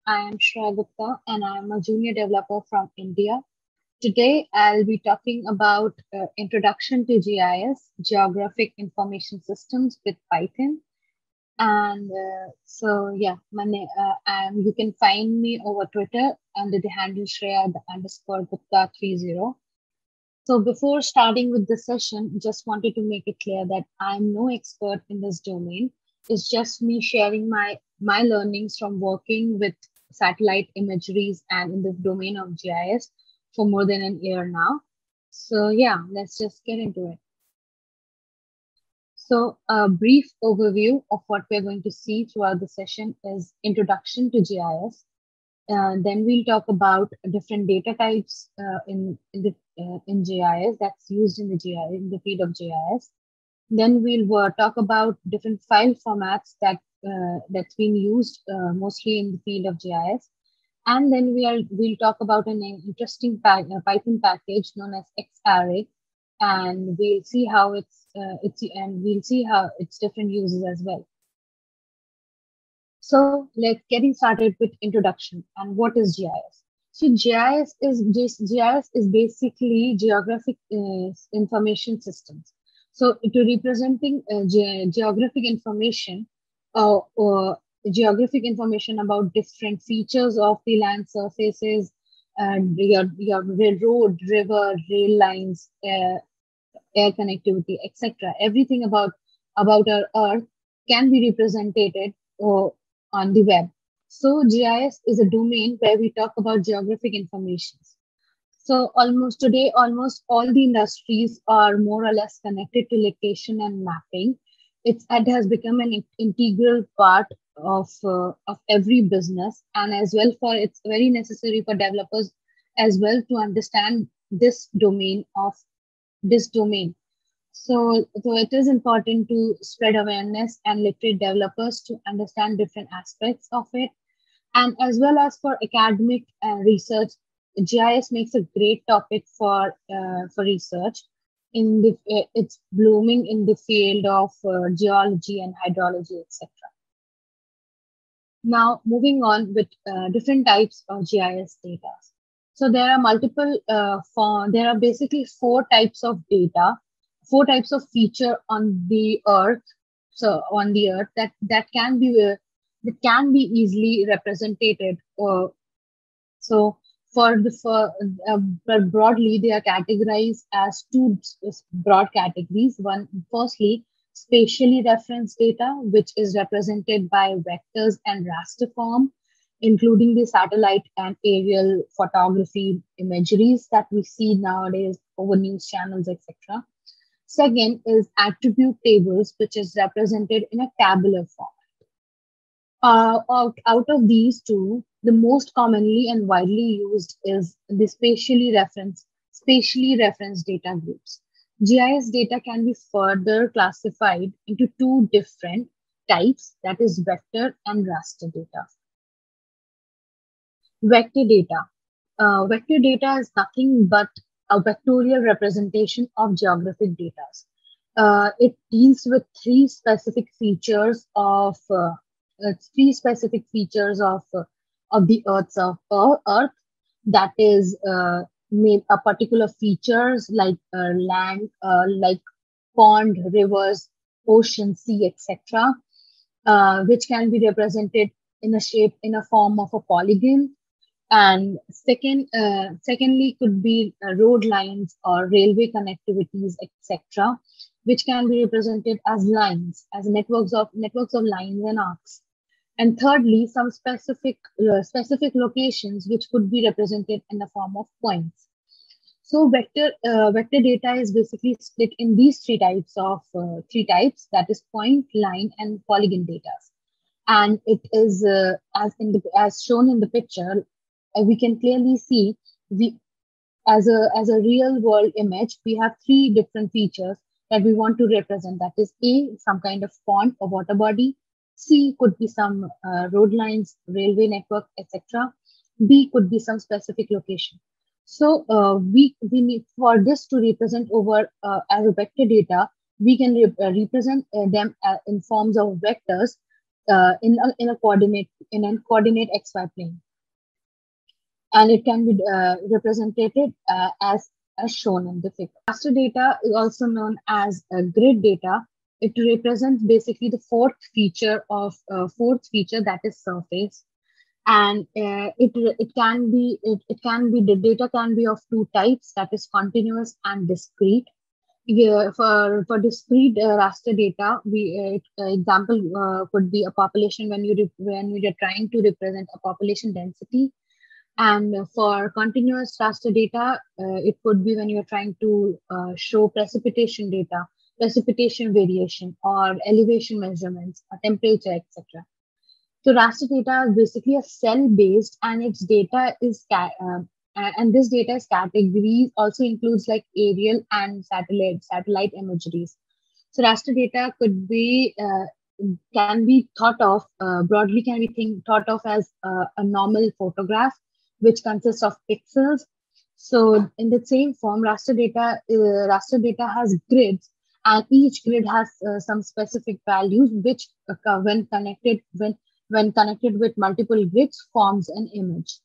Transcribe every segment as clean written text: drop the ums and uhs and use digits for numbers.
I am Shreya Gupta and I am a junior developer from India. Today, I'll be talking about Introduction to GIS, Geographic Information Systems with Python. And you can find me over Twitter under the handle Shreya _ Gupta 30. So before starting with the session, just wanted to make it clear that I'm no expert in this domain. It's just me sharing my learnings from working with satellite imageries and in the domain of GIS for more than an year now. So yeah, let's just get into it. So a brief overview of what we're going to see throughout the session is Introduction to GIS. Then we'll talk about different data types in GIS that's used in the GIS in the field of GIS. Then we'll talk about different file formats that's been used mostly in the field of GIS. And then we'll talk about an interesting Python package known as Xarray, and we'll see how its different uses as well. So let's getting started with introduction and what is GIS. So GIS is basically geographic information systems. So to representing geographic information geographic information about different features of the land surfaces and your road, river, rail lines, air connectivity, etc. Everything about our Earth can be represented on the web. So GIS is a domain where we talk about geographic information. So almost all the industries are more or less connected to location and mapping. It has become an integral part of every business, and as well it's very necessary for developers as well to understand this domain. So it is important to spread awareness and literate developers to understand different aspects of it. And as well as for academic research, GIS makes a great topic for research. It's blooming in the field of geology and hydrology, etc. Now, moving on with different types of GIS data. So there are basically four types of data, four types of feature on the Earth. So on the Earth that can be easily represented. Broadly, they are categorized as two broad categories. One, firstly, spatially referenced data, which is represented by vectors and raster form, including the satellite and aerial photography imageries that we see nowadays over news channels, etc. Second is attribute tables, which is represented in a tabular form. Out of these two, the most commonly and widely used is the spatially referenced data groups. GIS data can be further classified into two different types, that is vector and raster data. Vector data. Vector data is nothing but a vectorial representation of geographic data. It deals with three specific features of the Earth, that is made a particular features like land, like pond, rivers, ocean, sea, etc., which can be represented in a form of a polygon. And secondly, could be road lines or railway connectivities, etc., which can be represented as lines, as networks of lines and arcs. And thirdly, some specific locations which could be represented in the form of points. So vector data is basically split in these three types, that is point, line, and polygon data. And it is as shown in the picture, we can clearly see as a real world image, we have three different features that we want to represent. That is A, some kind of pond or water body. C could be some road lines, railway network, etc. B could be some specific location. So we need, for this to represent over as a vector data, we can represent them in forms of vectors in a coordinate XY plane, and it can be represented as shown in the figure. Raster data is also known as grid data. It represents basically the fourth feature, that is surface, and it can be, the data can be of two types, that is continuous and discrete. Yeah, for discrete raster data, example could be a population, when you're trying to represent a population density, and for continuous raster data, it could be when you're trying to show precipitation data, precipitation variation, or elevation measurements, or temperature, etc. So raster data is basically a cell-based, and its data is and this data is categories also includes like aerial and satellite imageries. So raster data can be thought of broadly, can be thought of as a normal photograph, which consists of pixels. So in the same form, raster data has grids, and each grid has some specific values, which when connected with multiple grids forms an image.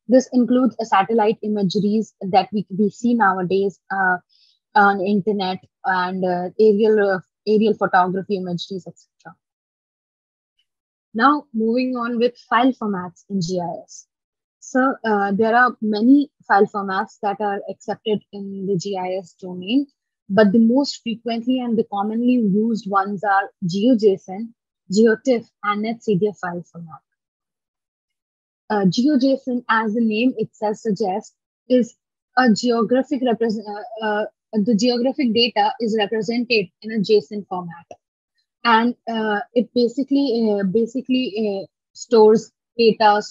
This includes a satellite imageries that we see nowadays on internet, and aerial photography imageries, etc. Now moving on with file formats in GIS. So there are many file formats that are accepted in the GIS domain, but the most frequently and the commonly used ones are GeoJSON, GeoTIFF, and NetCDF file format. GeoJSON, as the name itself suggests, is a geographic the geographic data is represented in a JSON format, and it basically stores data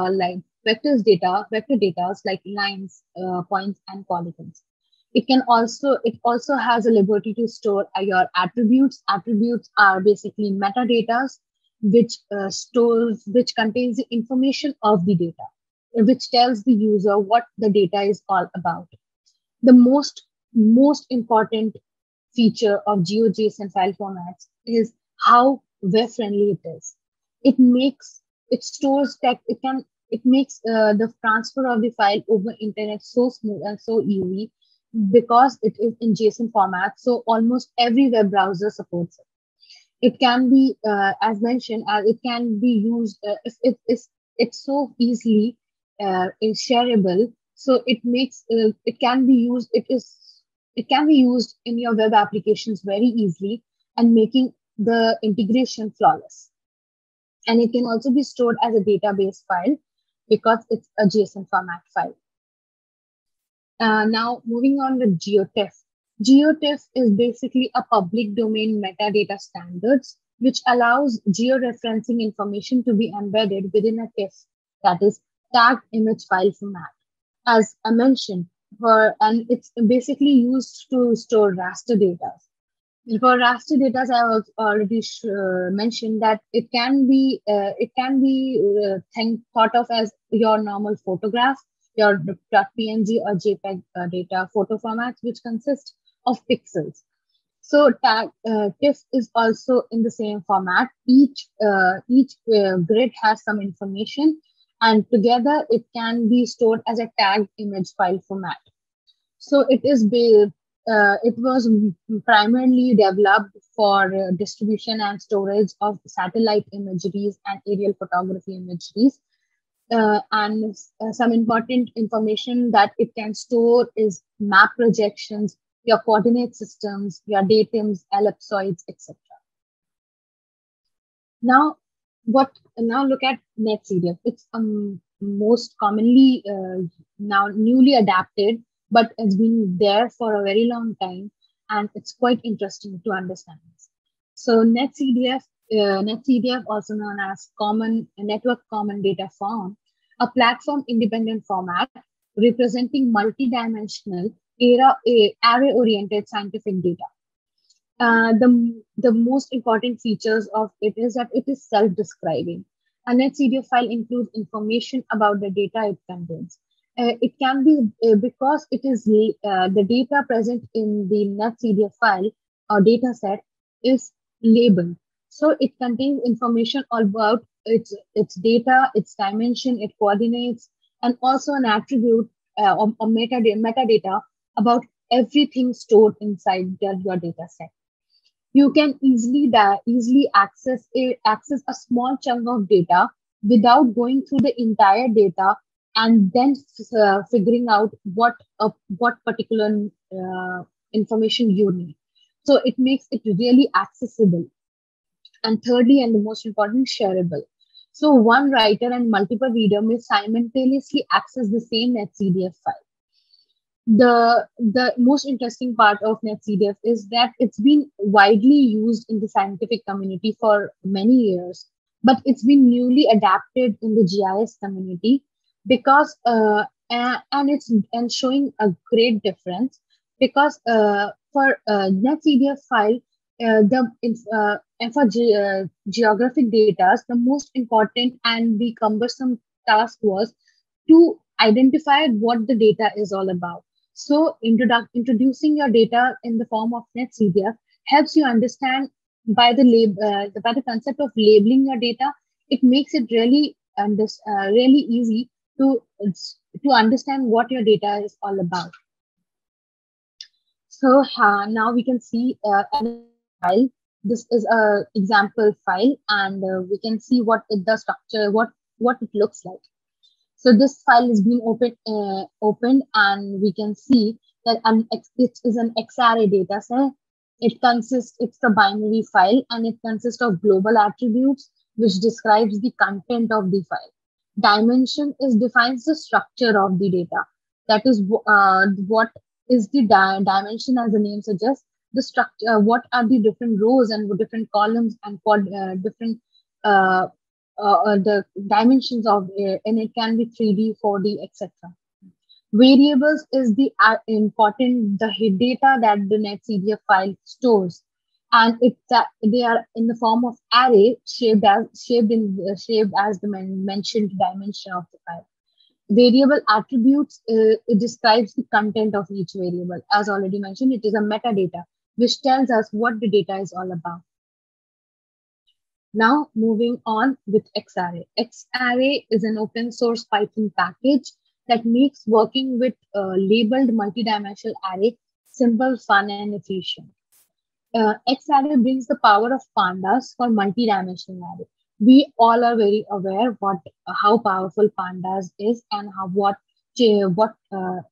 like vector data like lines, points, and polygons. It also has a liberty to store your attributes. Attributes are basically metadata, which contains the information of the data, which tells the user what the data is all about. The most important feature of GeoJSON file formats is how web friendly it is. It stores text. It makes the transfer of the file over internet so smooth and so easy, because it is in JSON format. So almost every web browser supports it. It can be, as mentioned, it can be used if it's so easily is shareable. So it can be used. It can be used in your web applications very easily, and making the integration flawless. And it can also be stored as a database file, because it's a JSON format file. Now moving on with GeoTIFF. GeoTIFF is basically a public domain metadata standards, which allows georeferencing information to be embedded within a TIFF, that is tagged image file format. As I mentioned, and it's basically used to store raster data. For raster data, I have already mentioned that it can be thought of as your normal photograph, your .png or JPEG data photo formats, which consist of pixels. So TIFF is also in the same format. Each grid has some information, and together it can be stored as a tagged image file format. So it was primarily developed for distribution and storage of satellite imageries and aerial photography imageries. And some important information that it can store is map projections, your coordinate systems, your datums, ellipsoids, etc. Now look at NetCDF. It's most commonly now newly adapted, but it's been there for a very long time, and it's quite interesting to understand this. So NetCDF, also known as Network Common Data Form, a platform-independent format representing multidimensional array-oriented scientific data. The most important features of it is that it is self-describing. A NetCDF file includes information about the data it contains. It can be because it is the data present in the NetCDF file or data set is labeled. So it contains information all about its data, its dimension, its coordinates, and also an attribute or metadata about everything stored inside your data set. You can easily access a small chunk of data without going through the entire data and then figuring out what particular information you need. So it makes it really accessible. And thirdly, and the most important, shareable. So one writer and multiple reader may simultaneously access the same NetCDF file. The most interesting part of NetCDF is that it's been widely used in the scientific community for many years, but it's been newly adapted in the GIS community because and it's and showing a great difference because for NetCDF file and for geographic data, the most important and the cumbersome task was to identify what the data is all about. So introducing your data in the form of NetCDF helps you understand by the concept of labeling your data. It makes it really easy to understand what your data is all about. So now we can see an file. This is a example file, and we can see the structure, what it looks like. So this file is being opened, and we can see that it is an XArray data set. It's a binary file, and it consists of global attributes, which describes the content of the file. Dimension defines the structure of the data. That is what is the dimension, as the name suggests. The structure, what are the different rows and different columns and different the dimensions of it, and it can be 3D, 4D, etc. Variables is the important data that the NetCDF file stores, and they are in the form of array shaped as the mentioned dimension of the file. Variable attributes, it describes the content of each variable. As already mentioned, it is a metadata which tells us what the data is all about. Now moving on with XArray. XArray is an open source Python package that makes working with labeled multidimensional array simple, fun, and efficient. XArray brings the power of pandas for multidimensional array. We all are very aware how powerful pandas is and what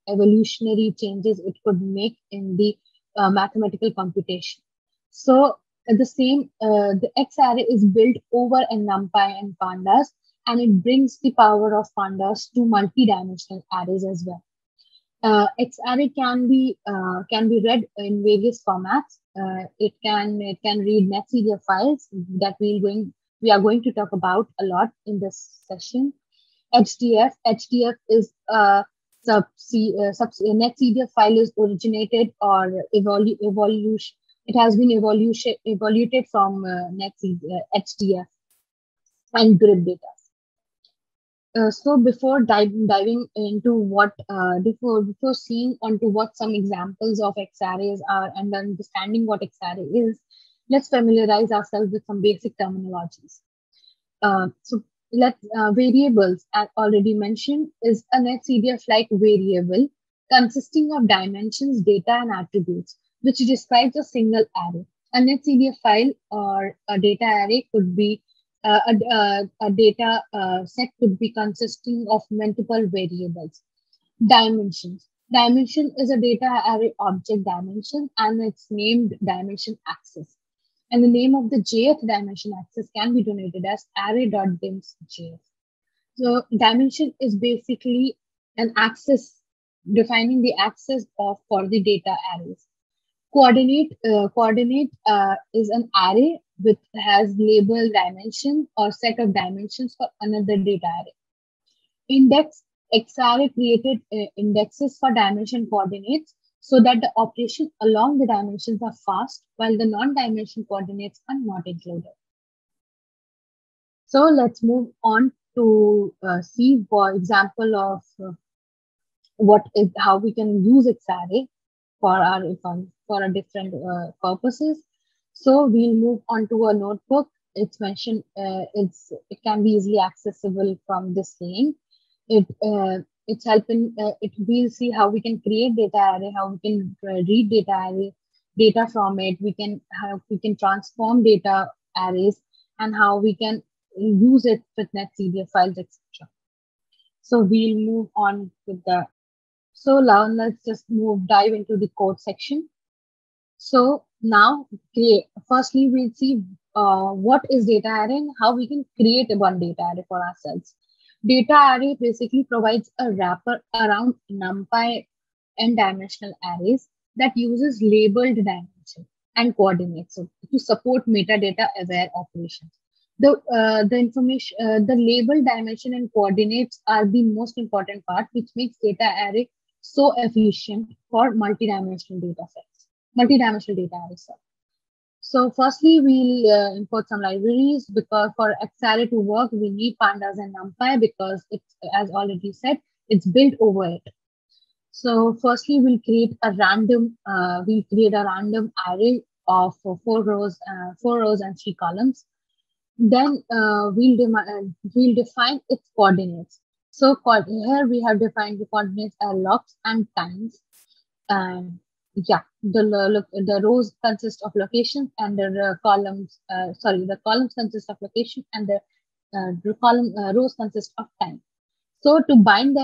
evolutionary changes it could make in the mathematical computation. So the XArray is built over a NumPy and pandas, and it brings the power of pandas to multi-dimensional arrays as well. XArray can be read in various formats. It can read NetCDF files that we are going to talk about a lot in this session. HDF is NetCDF file is originated or evolution. It has been evoluted from HDF and grid data. So before diving into before seeing onto what some examples of XArrays are and understanding what XArray is, let's familiarize ourselves with some basic terminologies. Variables, as already mentioned, is a NetCDF-like variable consisting of dimensions, data, and attributes, which describes a single array. A NetCDF file or a data array could be a data set could be consisting of multiple variables. Dimensions. Dimension is a data array object dimension, and it's named dimension axis. And the name of the JF dimension axis can be denoted as array.dimsjf. So dimension is basically an axis defining the axis for the data arrays. Coordinate is an array which has labeled dimension or set of dimensions for another data array. Index, XArray created indexes for dimension coordinates so that the operation along the dimensions are fast while the non-dimension coordinates are not included. So let's move on to see for example of how we can use XArray for our different purposes. So we'll move on to a notebook it's mentioned, it can be easily accessible from this link. It's helping. It We'll see how we can create data array, how we can read data array data from it. We can transform data arrays, and how we can use it with NetCDF files, etc. So we'll move on with the. So now let's just dive into the code section. So now, firstly, we'll see what is data array and how we can create one data array for ourselves. Data array basically provides a wrapper around NumPy n-dimensional arrays that uses labeled dimension and coordinates to support metadata-aware operations. The labeled dimension and coordinates are the most important part, which makes data array so efficient for multidimensional data sets, multidimensional data arrays. So firstly, we'll import some libraries, because for Xarray to work, we need pandas and NumPy, because it's, as already said, it's built over it. So firstly, we'll create a random array of 4 rows and 3 columns. Then we'll define its coordinates. So here we have defined the coordinates as locs and times. And yeah, the rows consist of locations, and the columns. The columns consist of location, and the rows consist of time. So to bind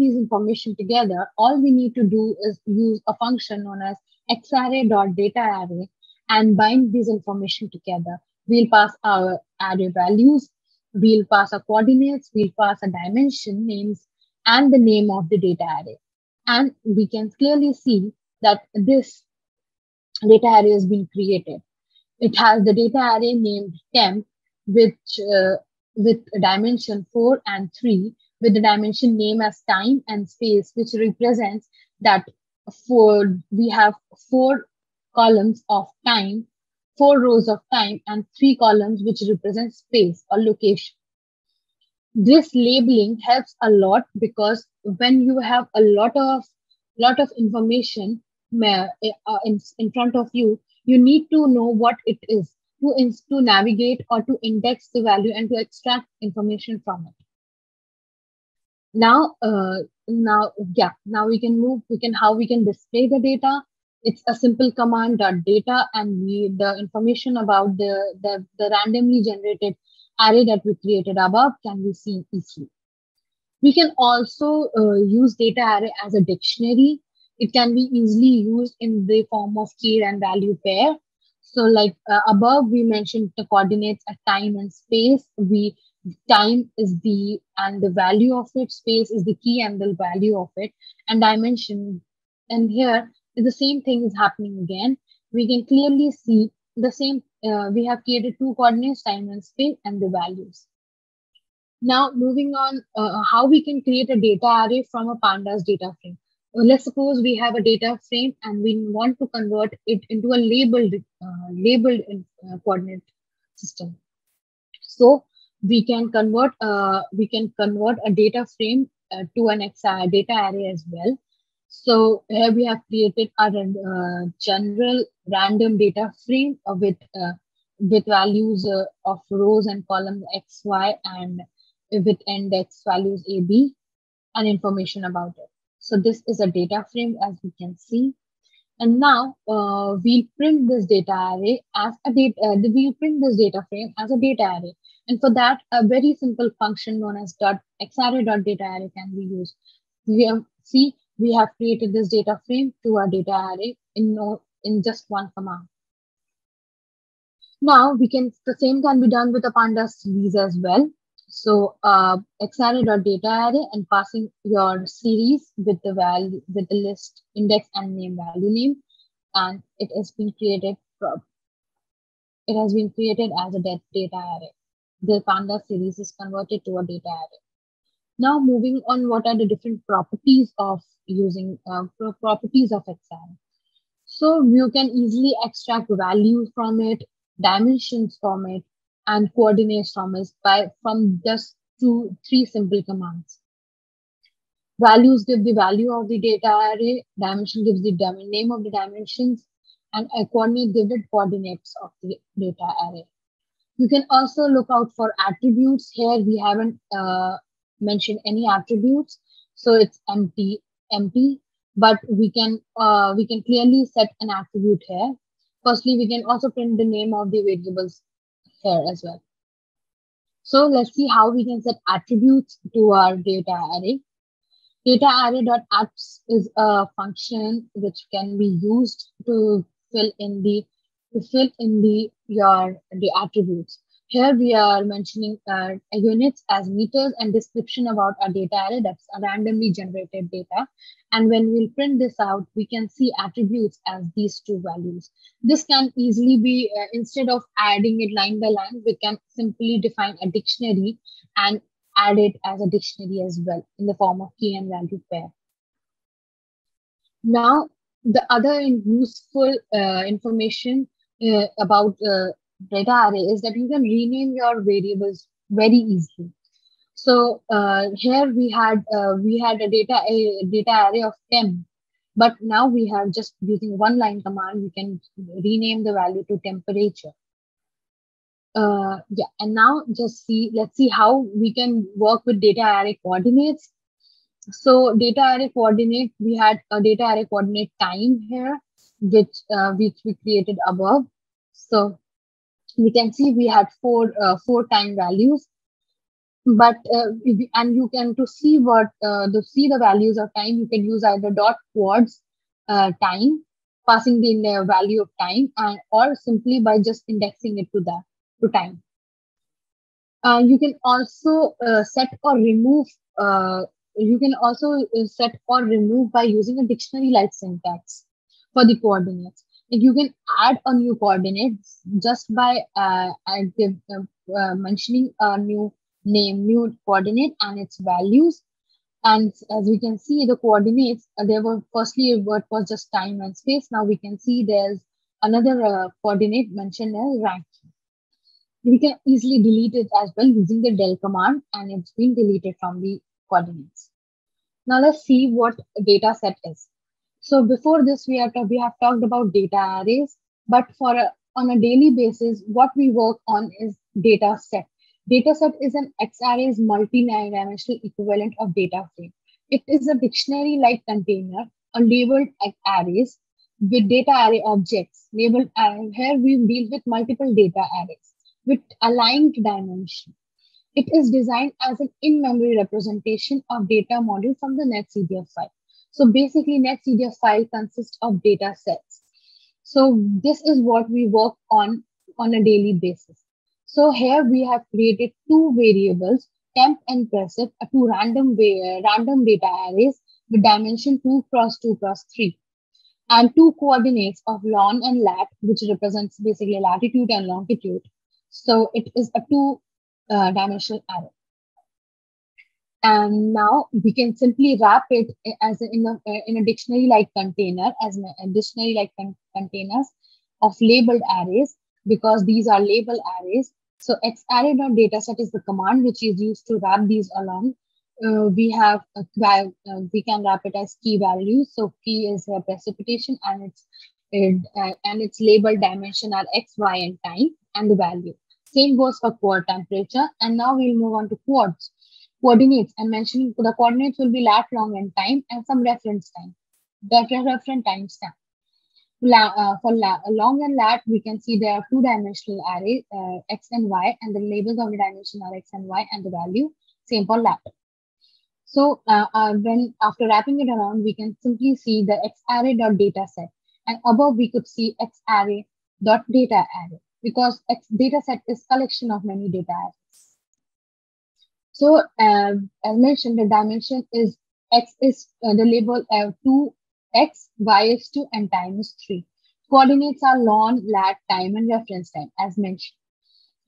these information together, all we need to do is use a function known as xarray.dataArray and bind this information together. We'll pass our array values, we'll pass our coordinates, we'll pass a dimension names, and the name of the data array. And we can clearly see that this data array has been created. It has the data array named temp, which with dimension 4 and 3, with the dimension name as time and space, which represents that we have 4 columns of time, 4 rows of time, and 3 columns which represent space or location. This labeling helps a lot, because when you have a lot of information in front of you, you need to know what it is to navigate or to index the value and to extract information from it. Now we can how we can display the data. It's a simple command .data, and the information about the randomly generated array that we created above can be seen easily. We can also use data array as a dictionary. It can be easily used in the form of key and value pair. So like above, we mentioned the coordinates at time and space. Time is the value of it, space is the key and the value of it, and dimension. And here the same thing is happening again. We can clearly see the same. We have created 2 coordinates, time and space, and the values. Now moving on, how we can create a data array from a pandas data frame. Let's suppose we have a data frame and we want to convert it into a labeled coordinate system. So we can convert a data frame to an data array as well. So here we have created a general random data frame with values of rows and columns x, y, and with index values a, b, and information about it. So this is a data frame, as we can see. And now we'll print this data array as a we'll print this data frame as a data array. And for that, a very simple function known as .xarray.dataArray can be used. We have created this data frame to our data array in just one command. Now the same can be done with a pandas series as well. So xarray.dataArray and passing your series with the value, with the list index and value name, and it has been created as a data array. The pandas series is converted to a data array. Now moving on, what are the different properties of using properties of xarray? So you can easily extract values from it, dimensions from it, and coordinates from just 2-3 simple commands. Values give the value of the data array, dimension gives the name of the dimensions, and a coordinate gives the coordinates of the data array. You can also look out for attributes. Here we haven't mentioned any attributes, so it's empty. But we can clearly set an attribute here. Firstly, we can also print the name of the variables here as well. So let's see how we can set attributes to our data array. Data array.apps is a function which can be used to fill in the the attributes. Here we are mentioning units as meters and description about our data array, that's a randomly generated data. And when we'll print this out, we can see attributes as these two values. This can easily be, instead of adding it line by line, we can simply define a dictionary and add it as a dictionary as well in the form of key and value pair. Now, the other useful information about data array is that you can rename your variables very easily. So here we had a data array of temp, but now we have just using one line command, we can rename the value to temperature. Yeah, and now let's see how we can work with data array coordinates. So data array coordinate, we had a data array coordinate time here, which we created above. So we can see we had four time values, but and you can to see the values of time, you can use either dot quads time, passing the value of time, and or simply by just indexing it to time. You can also set or remove. You can also set or remove by using a dictionary-like syntax for the coordinates. And you can add a new coordinate just by mentioning a new name, new coordinate and its values. And as we can see, the coordinates, there were firstly what was just time and space. Now we can see there's another coordinate mentioned as rank. We can easily delete it as well using the del command, and it's been deleted from the coordinates. Now let's see what a data set is. So before this, we have talked about data arrays, but on a daily basis, what we work on is data set. Data set is an X-array's multi-dimensional equivalent of data frame. It is a dictionary-like container, labeled arrays with data array objects. Labeled here we deal with multiple data arrays with aligned dimension. It is designed as an in-memory representation of data model from the NetCDF file. So basically, NetCDF file consists of data sets. So this is what we work on a daily basis. So here we have created two variables, temp and percep, two random data arrays with dimension 2 x 2 x 3, and two coordinates of lon and lat, which represents basically latitude and longitude. So it is a two-dimensional array. And now we can simply wrap it as in a dictionary-like container, as a dictionary-like containers of labeled arrays, because these are label arrays. So xarray.dataset is the command which is used to wrap these along. We can wrap it as key values. So key is precipitation, and its labeled dimension are x, y, and time, and the value. Same goes for quad temperature. And now we'll move on to coordinates. And mentioning the coordinates will be lat, long, and time, and some reference time. That reference timestamp. For long and lat, we can see there are two-dimensional array, x and y, and the labels of the dimension are x and y, and the value. Same for lat. So when after wrapping it around, we can simply see the xarray.dataset, and above we could see xarray.dataarray, because dataset is collection of many data arrays. So as mentioned, the dimension is x is the label 2x, y is 2, and time is 3. Coordinates are lon, lat, time, and reference time as mentioned.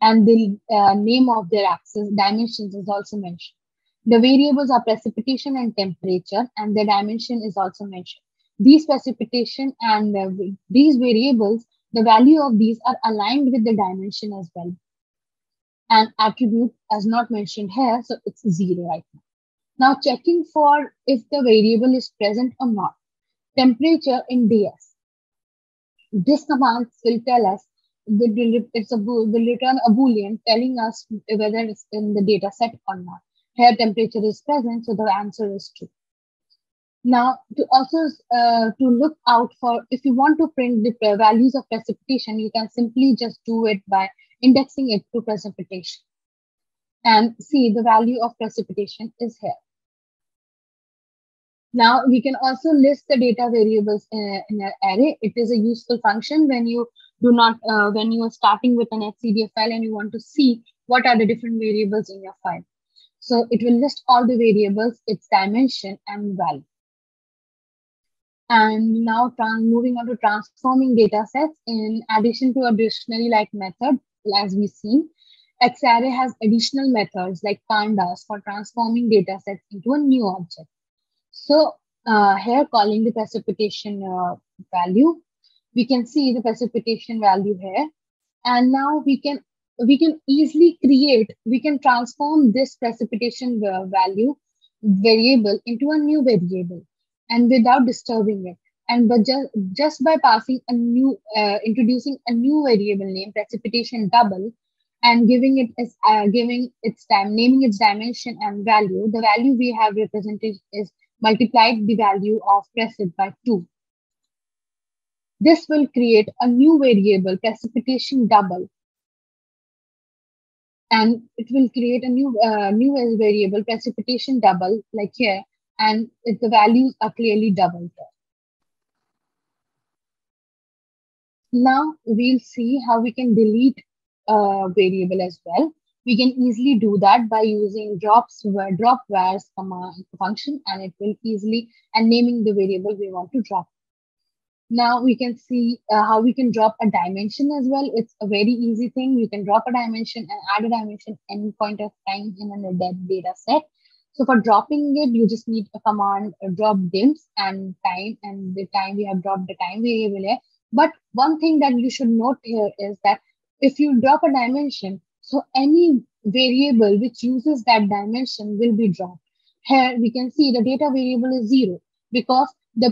And the name of their axis dimensions is also mentioned. The variables are precipitation and temperature, and the dimension is also mentioned. These precipitation and these variables, the value of these are aligned with the dimension as well. And attribute as not mentioned here, so it's 0 right now. Now checking for if the variable is present or not. Temperature in DS. This command will tell us will return a boolean telling us whether it's in the data set or not. Here temperature is present, so the answer is true. Now, to also to look out for, if you want to print the values of precipitation, you can simply just do it by indexing it to precipitation. And see, the value of precipitation is here. Now, we can also list the data variables in an array. It is a useful function when you when you are starting with an HCDF file and you want to see what are the different variables in your file. So it will list all the variables, its dimension and value. And now moving on to transforming data sets. In addition to a dictionary-like method, as we see, Xarray has additional methods like pandas for transforming data sets into a new object. So here calling the precipitation value, we can see the precipitation value here. And now we can easily we can transform this precipitation value variable into a new variable and without disturbing it. And but just by passing a new, introducing a new variable name, precipitation double, and giving it as naming its dimension and value, the value we have represented is multiplied the value of precip by 2. This will create a new variable, precipitation double, and it will create a new variable, precipitation double, like here, and the values are clearly doubled. Now we'll see how we can delete a variable as well. We can easily do that by using dropvars command function, and it will easily and naming the variable we want to drop. Now we can see how we can drop a dimension as well. It's a very easy thing. You can drop a dimension and add a dimension any point of time in a data set. So for dropping it, you just need a command drop dims and time, and the time we have dropped the time variable here. But one thing that you should note here is that if you drop a dimension, so any variable which uses that dimension will be dropped. Here we can see the data variable is 0 because the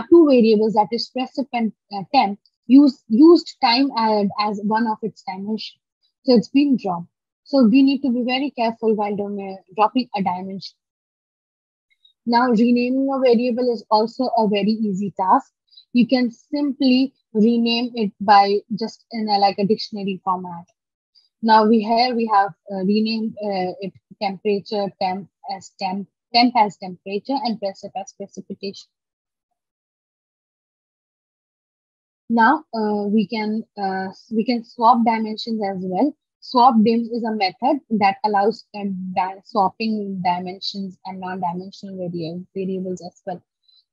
two variables, that is precip and temp, used time as one of its dimension. So it's been dropped. So we need to be very careful while dropping a dimension. Now renaming a variable is also a very easy task. You can simply rename it by just in like a dictionary format. Now we have renamed it temperature, temp as temperature, and precip as precipitation. Now we can swap dimensions as well. Swap dims is a method that allows swapping dimensions and non-dimensional variables as well.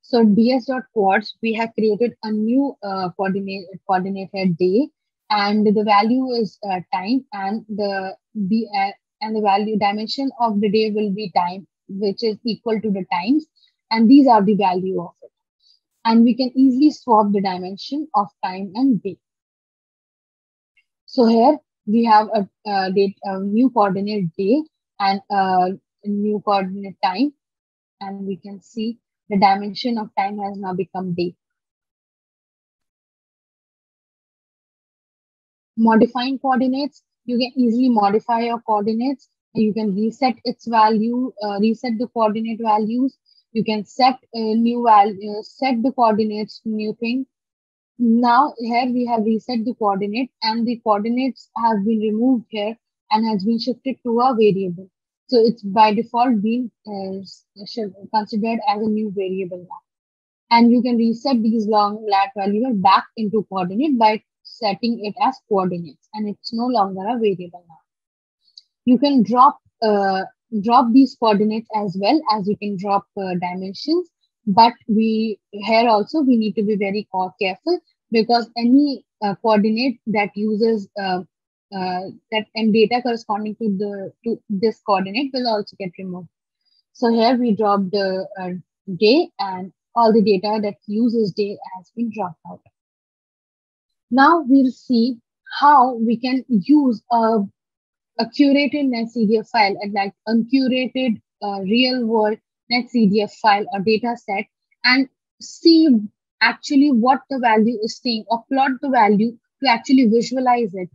So ds.coords, we have created a new coordinated day, and the value is time, and the value dimension of the day will be time, which is equal to the times, and these are the value of it. And we can easily swap the dimension of time and day. So here we have a new coordinate day and a new coordinate time, and we can see the dimension of time has now become day. Modifying coordinates, you can easily modify your coordinates. You can reset its value, reset the coordinate values. You can set a new value, set the coordinates to new thing. Now here we have reset the coordinate, and the coordinates have been removed here and has been shifted to a variable. So it's by default being considered as a new variable now. And you can reset these long lat values back into coordinate by setting it as coordinates, and it's no longer a variable now. You can drop these coordinates as well as you can drop dimensions, but here also we need to be very careful, because any coordinate that uses that and data corresponding to this coordinate will also get removed. So here we dropped the day, and all the data that uses day has been dropped out. Now we'll see how we can use a curated NetCDF file, like uncurated real world NetCDF file or data set, and see actually what the value is saying, or plot the value to actually visualize it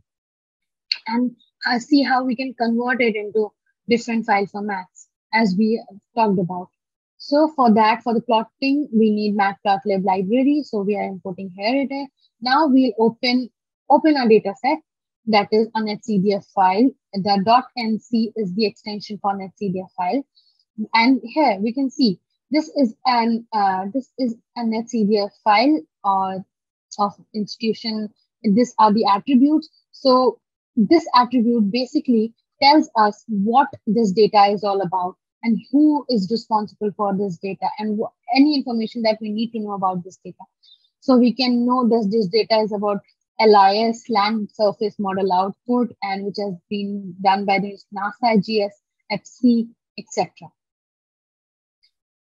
and see how we can convert it into different file formats as we talked about. So for that, for the plotting, we need matplotlib library. So we are importing here it is. Now we'll open a data set that is a netcdf file. The .nc is the extension for netcdf file. And here we can see this is a netcdf file of institution. These are the attributes. So this attribute basically tells us what this data is all about and who is responsible for this data and any information that we need to know about this data. So we can know that this data is about LIS, land surface model output, and which has been done by the NASA, GSFC, etc.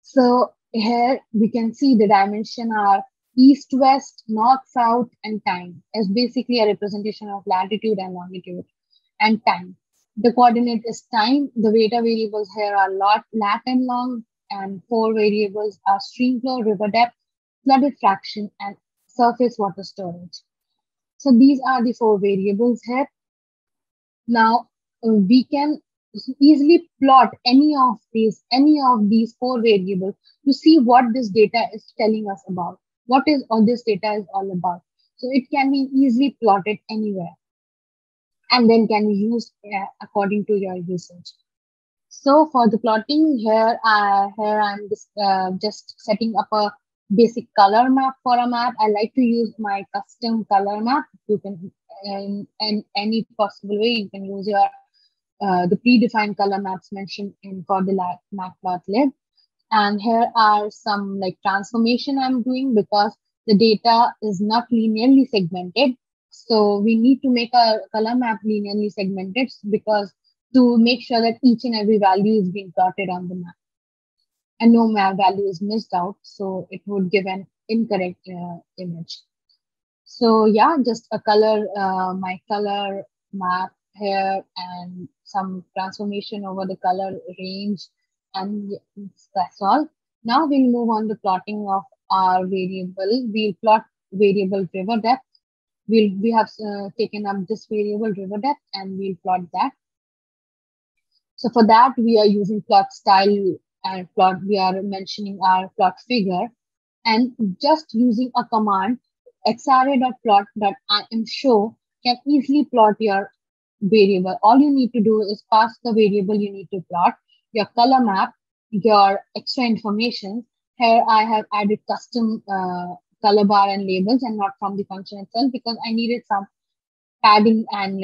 So here we can see the dimension are east, west, north, south, and time is basically a representation of latitude and longitude and time. The coordinate is time. The data variables here are lat and long, and 4 variables are stream flow, river depth, flooded fraction, and surface water storage. So these are the 4 variables here. Now we can easily plot any of these 4 variables to see what this data is telling us about. What is all this data is all about. So it can be easily plotted anywhere and then can be used according to your usage. So for the plotting here, I'm just setting up a basic color map for a map. I like to use my custom color map. You can in any possible way you can use your the predefined color maps mentioned in for the matplotlib. And here are some like transformation I'm doing because the data is not linearly segmented. So we need to make a color map linearly segmented because to make sure that each and every value is being plotted on the map and no map value is missed out. So it would give an incorrect image. So yeah, just a color, my color map here and some transformation over the color range, and that's all. Now we'll move on to plotting of our variable. We'll plot variable river depth. We have taken up this variable river depth and we'll plot that. So for that, we are using plot style and plot. We are mentioning our plot figure and just using a command xarray.plot.imshow can easily plot your variable. All you need to do is pass the variable you need to plot, your color map, your extra information. Here I have added custom color bar and labels and not from the function itself because I needed some padding and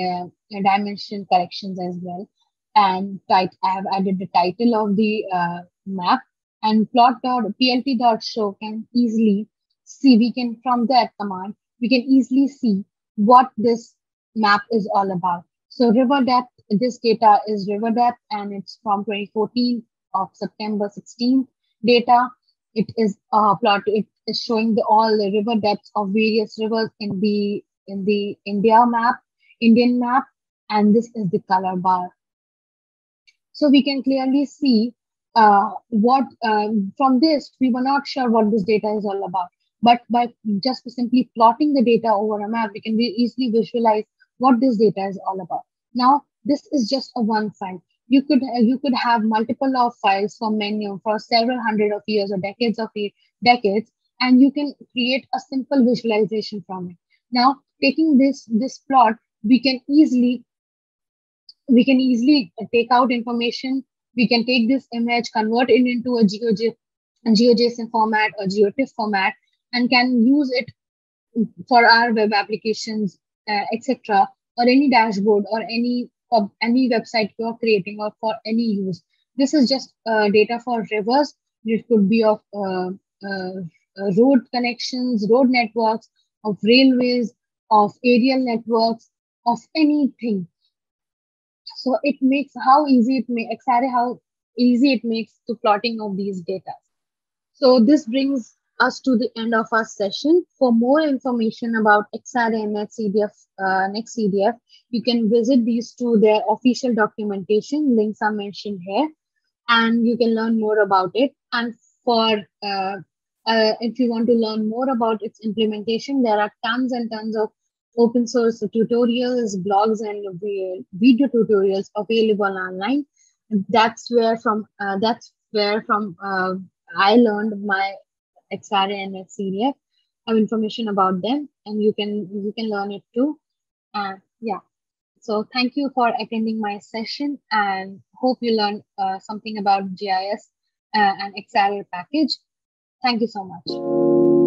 dimension corrections as well. And I have added the title of the map and plot.plt.show can easily see, we can from that command, we can easily see what this map is all about. So river depth, this data is river depth and it's from 2014 of September 16th data. It is plot. It is showing all the river depths of various rivers in the Indian map, and this is the color bar. So we can clearly see what from this we were not sure what this data is all about, but by just simply plotting the data over a map, we can easily visualize what this data is all about. Now this is just a one file. You could have multiple of files for several hundred of years or decades, and you can create a simple visualization from it. Now taking this plot, we can easily take out information. We can take this image, convert it into a GeoJSON format or GeoTIFF format, and can use it for our web applications, etc., or any dashboard or any website you are creating or for any use. This is just data for rivers. It could be of road connections, road networks, of railways, of aerial networks, of anything. So it makes how easy it makes to plotting of these data. So this brings us to the end of our session. For more information about XRA and NetCDF, you can visit these to their official documentation. Links are mentioned here, and you can learn more about it. And for if you want to learn more about its implementation, there are tons and tons of open source tutorials, blogs, and video tutorials available online. That's where from I learned my XRA and XCDF information about them, and you can learn it too. And yeah, so thank you for attending my session, and hope you learned something about GIS and XRA package. Thank you so much.